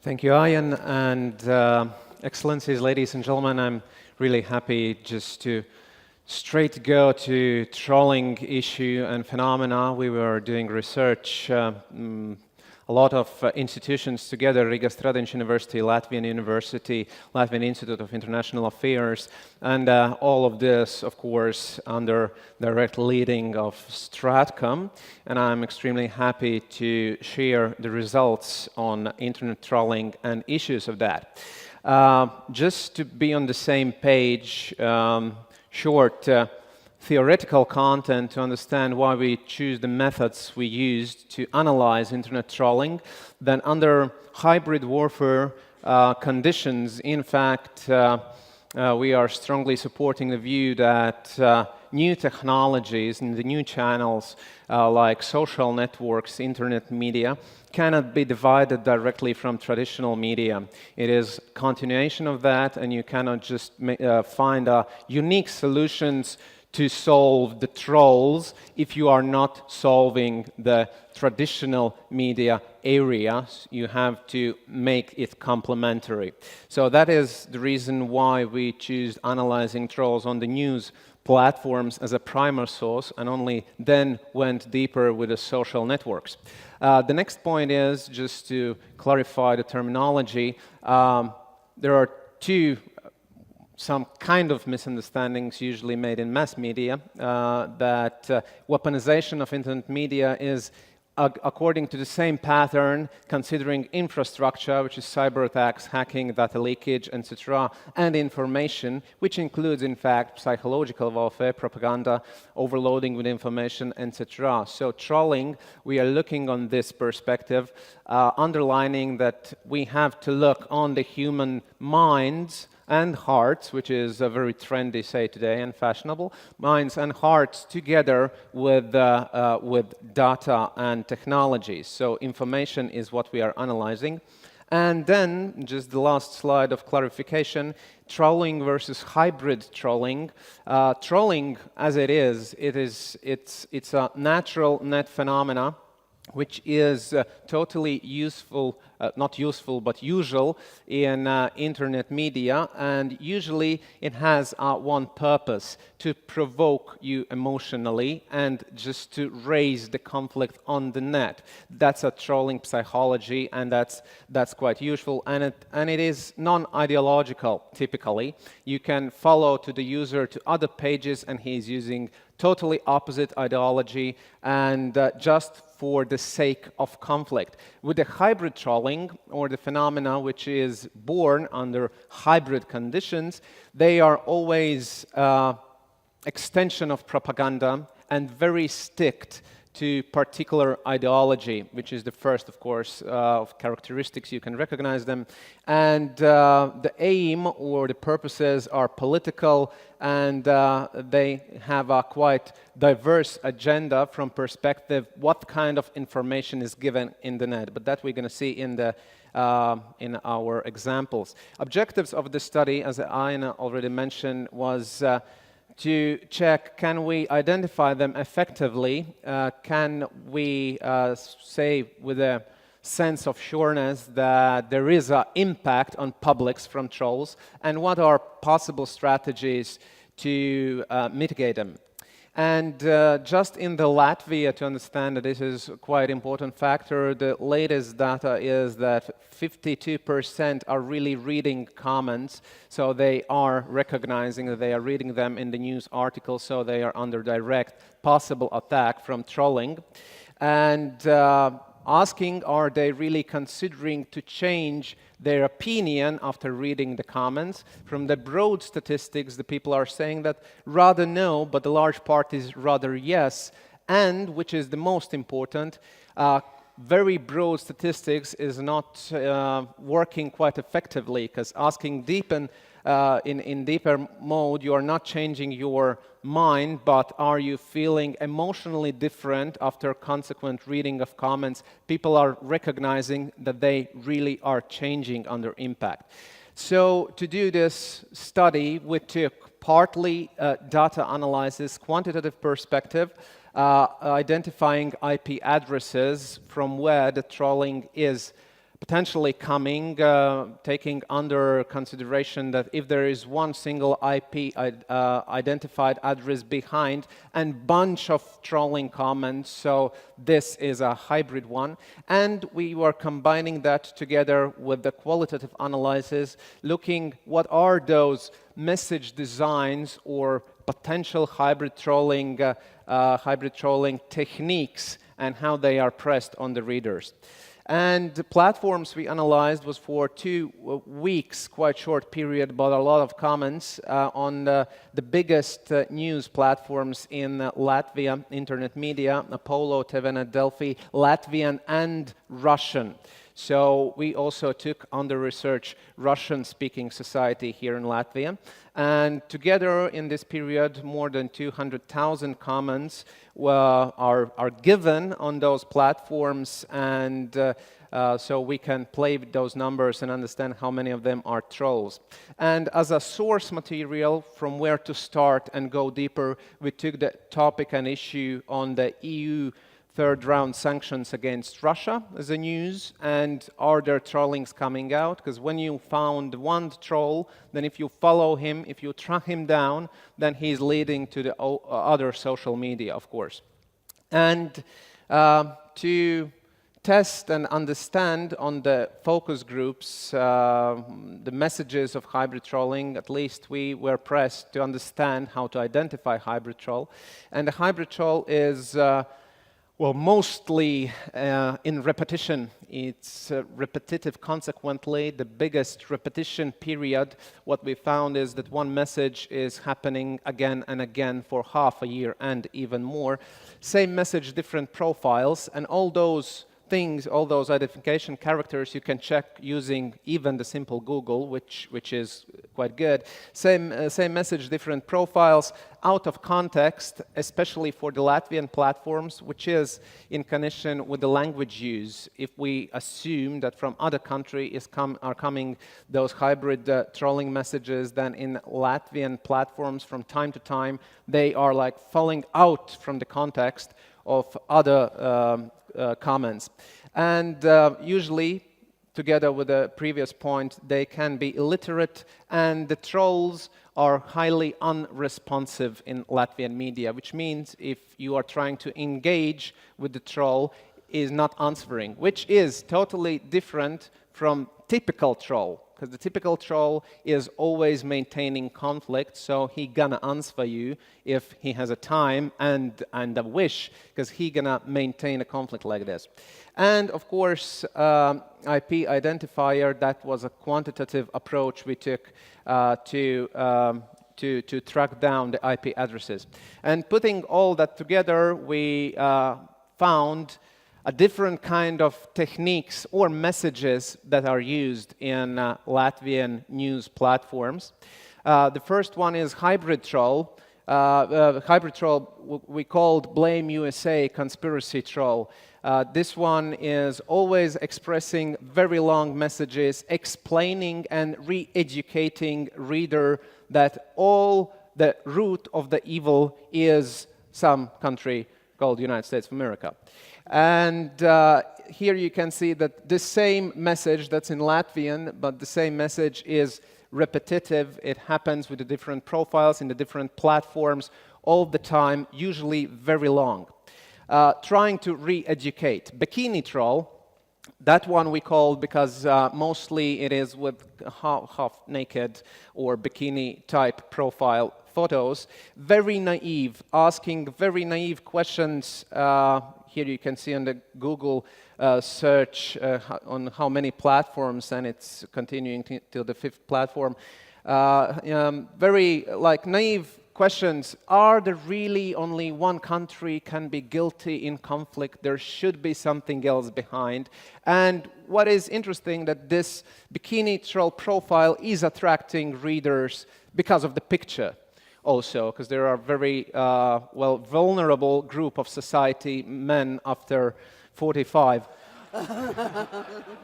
Thank you, Ian, and Excellencies, ladies and gentlemen. I'm really happy just to straight go to trolling issue and phenomena. We were doing research, a lot of institutions together, Riga Stradins University, Latvian University, Latvian Institute of International Affairs, and all of this, of course, under direct leading of StratCom. And I'm extremely happy to share the results on internet trolling and issues of that. Just to be on the same page, short theoretical content to understand why we choose the methods we used to analyze internet trolling. Then under hybrid warfare conditions, in fact, we are strongly supporting the view that new technologies and the new channels like social networks, internet media, cannot be divided directly from traditional media. It is continuation of that, and you cannot just find unique solutions to solve the trolls if you are not solving the traditional media areas. You have to make it complementary. So that is the reason why we choose analyzing trolls on the news platforms as a primary source, and only then went deeper with the social networks. The next point is just to clarify the terminology. There are some kind of misunderstandings usually made in mass media that weaponization of internet media is according to the same pattern, considering infrastructure, which is cyber attacks, hacking, data leakage, etc., and information, which includes, in fact, psychological warfare, propaganda, overloading with information, etc. So trolling, we are looking on this perspective, underlining that we have to look on the human minds and hearts, which is a very trendy say today and fashionable, minds and hearts together with data and technologies. So information is what we are analyzing. And then, just the last slide of clarification, trolling versus hybrid trolling. Trolling, as it's a natural net phenomena, which is totally useful, not useful, but usual in internet media, and usually it has one purpose: to provoke you emotionally and just to raise the conflict on the net. That's a trolling psychology, and that's quite useful, and it is non-ideological. Typically, you can follow to the user to other pages, and he's using totally opposite ideology, and just for the sake of conflict. With the hybrid trolling, or the phenomena which is born under hybrid conditions, they are always extension of propaganda and very sticked to particular ideology, which is the first, of course, of characteristics. You can recognize them. And the aim or the purposes are political, and they have a quite diverse agenda from perspective what kind of information is given in the net. But that we're going to see in our examples. Objectives of the study, as Aina already mentioned, was to check, can we identify them effectively? Can we say with a sense of sureness that there is an impact on publics from trolls? And what are possible strategies to mitigate them? And just in the Latvia, to understand that this is quite important factor, the latest data is that 52% are really reading comments, so they are recognizing that they are reading them in the news articles, so they are under direct possible attack from trolling. And asking, are they really considering to change their opinion after reading the comments? From the broad statistics, the people are saying that rather no, but the large part is rather yes. And, which is the most important, very broad statistics is not working quite effectively, because asking deep in deeper mode, you are not changing your mind, but are you feeling emotionally different after consequent reading of comments? People are recognizing that they really are changing under impact. So to do this study, we took partly data analysis, quantitative perspective, identifying IP addresses from where the trolling is potentially coming, taking under consideration that if there is one single IP identified address behind and bunch of trolling comments, so this is a hybrid one. And we were combining that together with the qualitative analysis, looking what are those message designs or potential hybrid trolling techniques and how they are pressed on the readers. And the platforms we analyzed was for 2 weeks, quite short period, but a lot of comments on the biggest news platforms in Latvia, internet media, Apollo, TVNet, Delphi, Latvian and Russian. So we also took under research Russian-speaking society here in Latvia. And together in this period, more than 200,000 comments are given on those platforms, and so we can play with those numbers and understand how many of them are trolls. And as a source material from where to start and go deeper, we took the topic and issue on the EU third-round sanctions against Russia as a news, and are there trollings coming out? Because when you found one troll, then if you follow him, if you track him down, then he's leading to the other social media, of course. And to test and understand on the focus groups the messages of hybrid trolling, at least we were pressed to understand how to identify hybrid troll. And the hybrid troll is well, mostly in repetition. It's repetitive. Consequently, the biggest repetition period, what we found is that one message is happening again and again for half a year and even more. Same message, different profiles, and all those things, all those identification characters you can check using even the simple Google, which is quite good. Same message, different profiles, out of context, especially for the Latvian platforms, which is in connection with the language use. If we assume that from other countries are coming those hybrid trolling messages, then in Latvian platforms from time to time, they are like falling out from the context of other comments. And usually, together with the previous point, they can be illiterate, and the trolls are highly unresponsive in Latvian media, which means if you are trying to engage with the troll, is not answering, which is totally different from typical troll. Because the typical troll is always maintaining conflict, so he gonna answer you if he has a time and a wish, because he gonna maintain a conflict like this. And of course, IP identifier, that was a quantitative approach we took to track down the IP addresses. And putting all that together, we found a different kind of techniques or messages that are used in Latvian news platforms. The first one is hybrid troll. Hybrid troll we called Blame USA conspiracy troll. This one is always expressing very long messages, explaining and re-educating reader that all the root of the evil is some country called United States of America. And here you can see that the same message that's in Latvian, but the same message is repetitive. It happens with the different profiles in the different platforms all the time, usually very long. Trying to re-educate. Bikini troll, that one we called because mostly it is with half naked or bikini type profile photos. Very naive, asking very naive questions. Here you can see on the Google search on how many platforms, and it's continuing till the 5th platform. Very like naive questions. Are there really only one country can be guilty in conflict? There should be something else behind. And what is interesting that this bikini troll profile is attracting readers because of the picture. Also, because there are very vulnerable group of society, men after 45.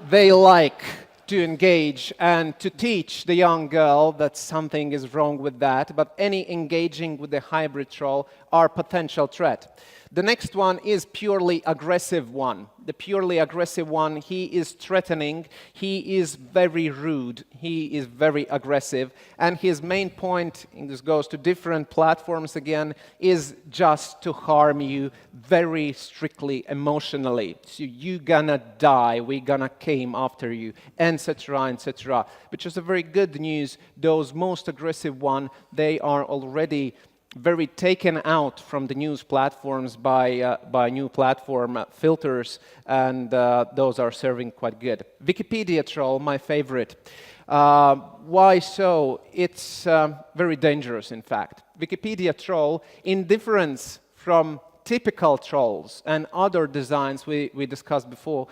They like to engage and to teach the young girl that something is wrong with that, but any engaging with the hybrid troll are potential threat. The next one is purely aggressive one. The purely aggressive one, he is threatening, he is very rude, he is very aggressive, and his main point, and this goes to different platforms again, is just to harm you very strictly emotionally. So you're gonna die, we're gonna come after you, etc., etc. Which is a very good news. Those most aggressive one, they are already very taken out from the news platforms by new platform filters, and those are serving quite good. Wikipedia troll, my favorite. Why so? It's very dangerous, in fact. Wikipedia troll, in difference from typical trolls and other designs we discussed before,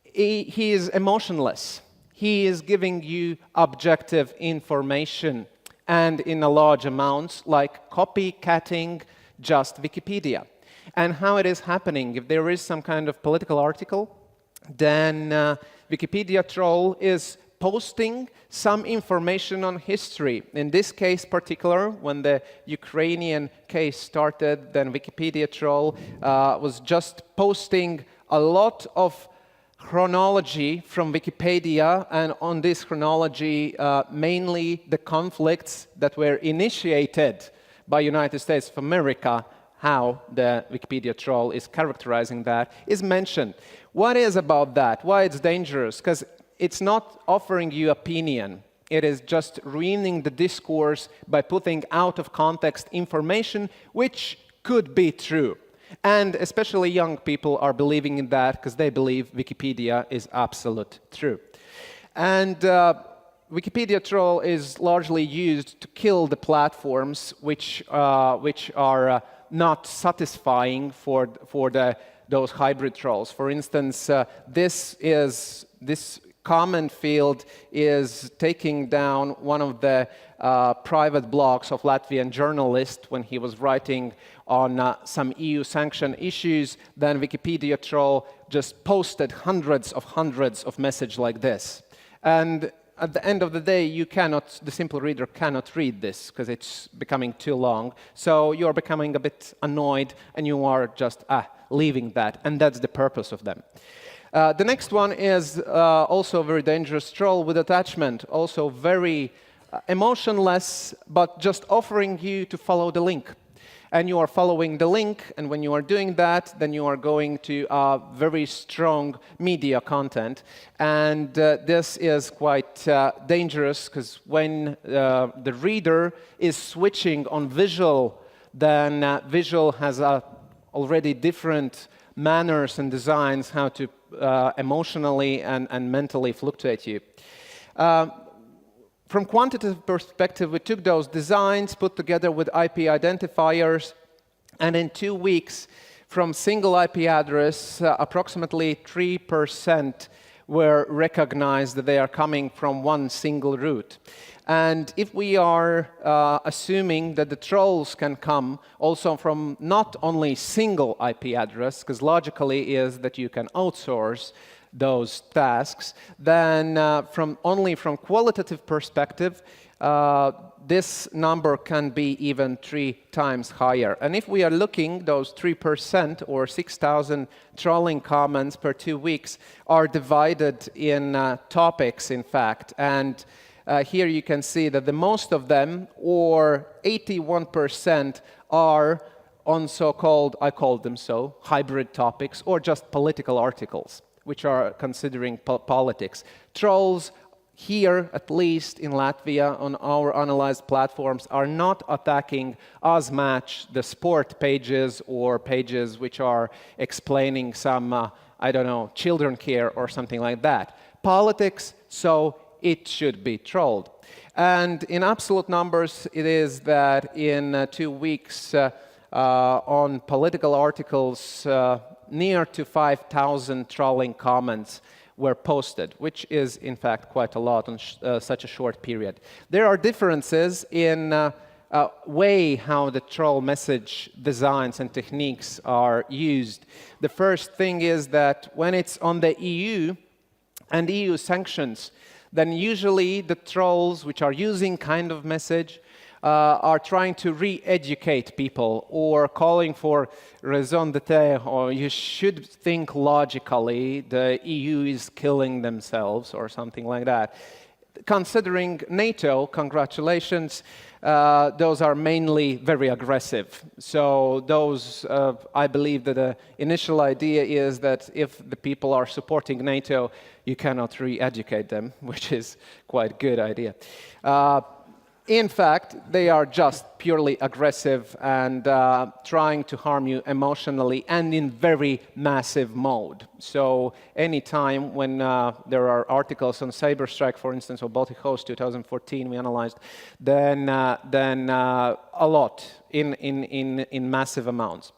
he is emotionless. He is giving you objective information, and in a large amounts, like copycatting just Wikipedia. And how it is happening, if there is some kind of political article, then Wikipedia troll is posting some information on history. In this case particular, when the Ukrainian case started, then Wikipedia troll was just posting a lot of chronology from Wikipedia, and on this chronology, mainly the conflicts that were initiated by United States of America, how the Wikipedia troll is characterizing that, is mentioned. What is about that? Why it's dangerous? Because it's not offering you opinion. It is just ruining the discourse by putting out of context information which could be true. And especially young people are believing in that because they believe Wikipedia is absolute true. And Wikipedia troll is largely used to kill the platforms which are not satisfying for those hybrid trolls. For instance, this comment field is taking down one of the private blogs of Latvian journalist when he was writing on some EU sanction issues. Then Wikipedia troll just posted hundreds of messages like this. And at the end of the day, the simple reader cannot read this because it's becoming too long. So you're becoming a bit annoyed and you are just leaving that. And that's the purpose of them. The next one is also a very dangerous troll with attachment, also very emotionless, but just offering you to follow the link. And you are following the link, and when you are doing that, then you are going to very strong media content. And this is quite dangerous, because when the reader is switching on visual, then visual has already different manners and designs how to emotionally and mentally fluctuate you. From quantitative perspective, we took those designs, put together with IP identifiers, and in 2 weeks, from single IP address, approximately 3% were recognized that they are coming from one single root. And if we are assuming that the trolls can come also from not only single IP address, because logically is that you can outsource those tasks, then only from qualitative perspective, this number can be even 3 times higher. And if we are looking, those 3% or 6,000 trolling comments per 2 weeks are divided in topics, in fact. And here you can see that the most of them, or 81%, are on so-called, I call them so, hybrid topics, or just political articles, which are considering politics. Trolls here, at least in Latvia, on our analyzed platforms, are not attacking as much the sport pages or pages which are explaining some, I don't know, children care or something like that. Politics, so it should be trolled. And in absolute numbers, it is that in 2 weeks on political articles, near to 5,000 trolling comments were posted, which is in fact quite a lot on such a short period. There are differences in way how the troll message designs and techniques are used. The first thing is that when it's on the EU and EU sanctions, then usually the trolls which are using kind of message are trying to re-educate people or calling for raison d'être, or you should think logically, the EU is killing themselves or something like that. Considering NATO, congratulations, those are mainly very aggressive. So those, I believe that the initial idea is that if the people are supporting NATO, you cannot re-educate them, which is quite a good idea. In fact, they are just purely aggressive and trying to harm you emotionally and in very massive mode. So anytime when there are articles on cyberstrike, for instance, or Baltic Host 2014 we analyzed, then a lot in massive amounts.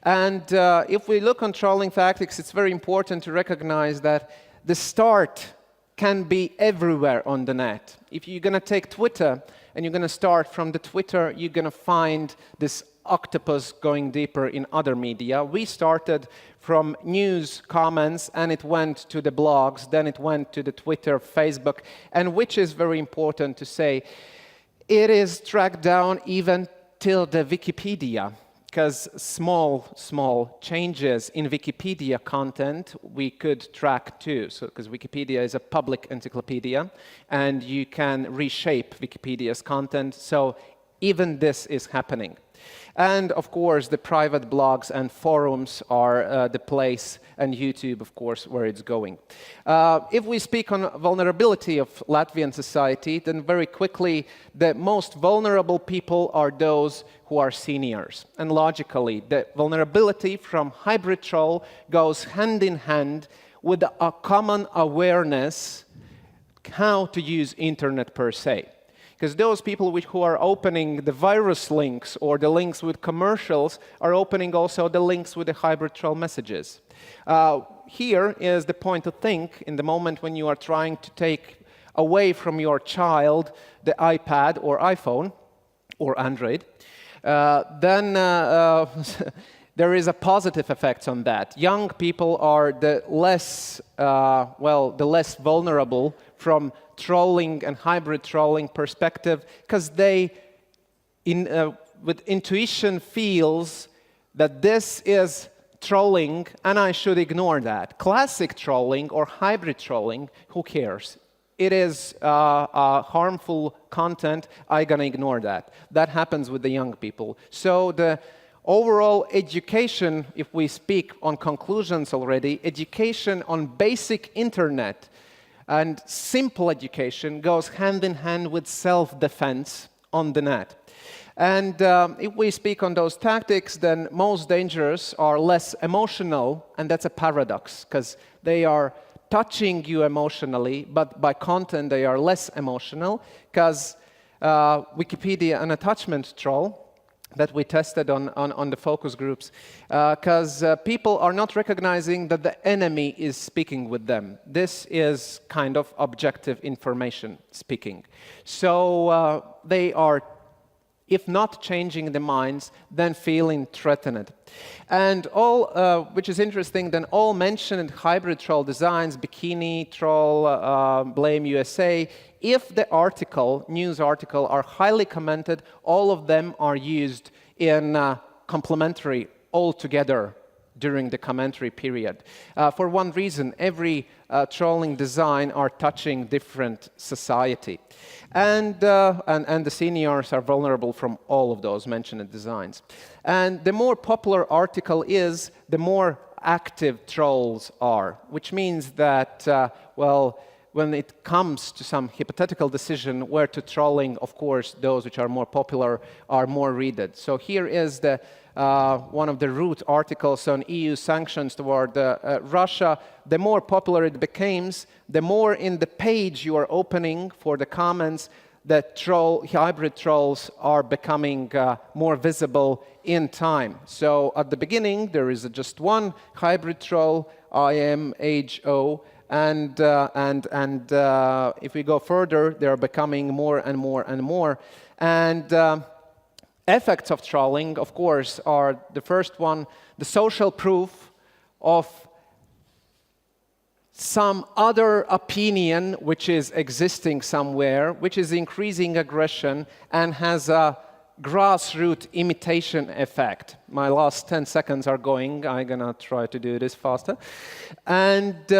And if we look on trolling tactics, it's very important to recognize that the start can be everywhere on the net. If you're going to take Twitter, and you're going to start from the Twitter, you're going to find this octopus going deeper in other media. We started from news comments, and it went to the blogs, then it went to the Twitter, Facebook, and which is very important to say, it is tracked down even till the Wikipedia, because small changes in Wikipedia content we could track too. So, because Wikipedia is a public encyclopedia, and you can reshape Wikipedia's content. So even this is happening. And of course, the private blogs and forums are the place, and YouTube, of course, where it's going. If we speak on vulnerability of Latvian society, then very quickly, the most vulnerable people are those who are seniors. And logically, the vulnerability from hybrid troll goes hand in hand with a common awareness how to use internet per se. Because those people who are opening the virus links or the links with commercials are opening also the links with the hybrid troll messages. Here is the point to think in the moment when you are trying to take away from your child the iPad or iPhone or Android, then there is a positive effect on that. Young people are the less, the less vulnerable from trolling and hybrid trolling perspective, because they, with intuition, feels that this is trolling and I should ignore that. Classic trolling or hybrid trolling, who cares? It is harmful content, I'm gonna ignore that. That happens with the young people. So the overall education, if we speak on conclusions already, education on basic internet and simple education goes hand in hand with self-defense on the net. And if we speak on those tactics, then most dangerous are less emotional, and that's a paradox, because they are touching you emotionally, but by content they are less emotional, because Wikipedia, an attachment troll, that we tested on the focus groups, because people are not recognizing that the enemy is speaking with them. This is kind of objective information speaking. So they are, if not changing their minds, then feeling threatened. And all, which is interesting, then all mentioned hybrid troll designs, Bikini, troll, blame USA, if the article, news article, are highly commented, all of them are used in complementary altogether during the commentary period. For one reason, every trolling design are touching different society. And the seniors are vulnerable from all of those mentioned designs. And the more popular article is, the more active trolls are, which means that, when it comes to some hypothetical decision where to trolling, of course, those which are more popular are more read. So here is the one of the root articles on EU sanctions toward Russia. The more popular it becomes, the more in the page you are opening for the comments, the hybrid trolls are becoming more visible in time. So at the beginning, there is just one hybrid troll, IMHO, and if we go further, they are becoming more and more and more. And effects of trolling, of course, are the first one, the social proof of some other opinion which is existing somewhere, which is increasing aggression and has a grassroots imitation effect. My last 10 seconds are going. I'm going to try to do this faster. And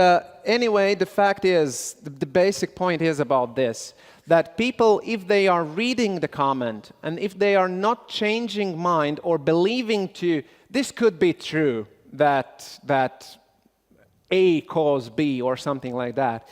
anyway, the fact is, the basic point is about this, that people, if they are reading the comment and if they are not changing mind or believing this could be true, that A cause B or something like that,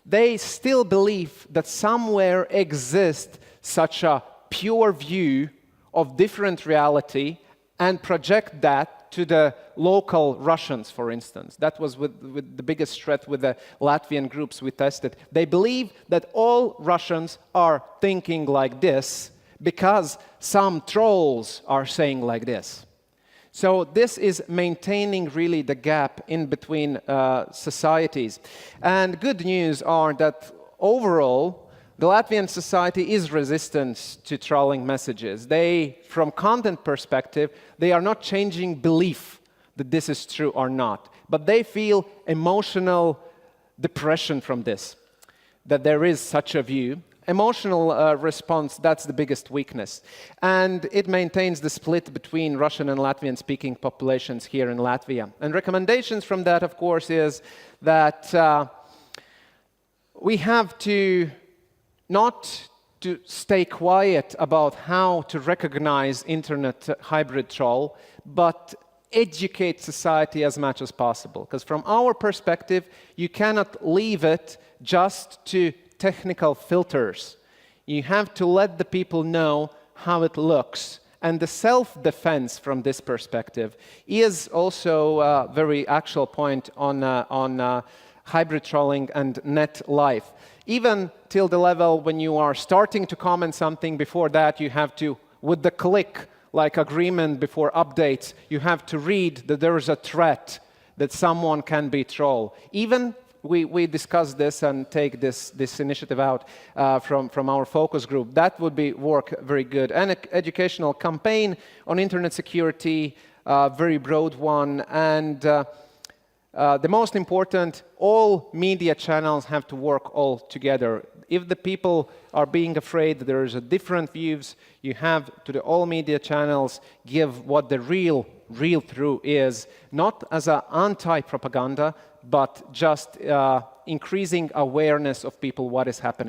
they still believe that somewhere exists such a pure view of different reality and project that to the local Russians, for instance. That was with the biggest threat with the Latvian groups we tested. They believe that all Russians are thinking like this because some trolls are saying like this. So this is maintaining really the gap in between societies. And good news are that overall, the Latvian society is resistant to trolling messages. They, from content perspective, they are not changing belief that this is true or not, but they feel emotional depression from this, that there is such a view. Emotional response, that's the biggest weakness. And it maintains the split between Russian and Latvian-speaking populations here in Latvia. And recommendations from that, of course, is that we have to not to stay quiet about how to recognize internet hybrid troll, but educate society as much as possible. Because from our perspective, you cannot leave it just to technical filters. You have to let the people know how it looks. And the self-defense from this perspective is also a very actual point on hybrid trolling and net life. Even till the level when you are starting to comment something, before that you have to, with the click, like agreement before updates, you have to read that there is a threat that someone can be trolled. Even we discuss this and take this initiative out from our focus group. That would work very good. An educational campaign on internet security, very broad one, and the most important, all media channels have to work all together. If the people are being afraid that there is a different views, you have to the all media channels give what the real truth is, not as an anti-propaganda, but just increasing awareness of people what is happening.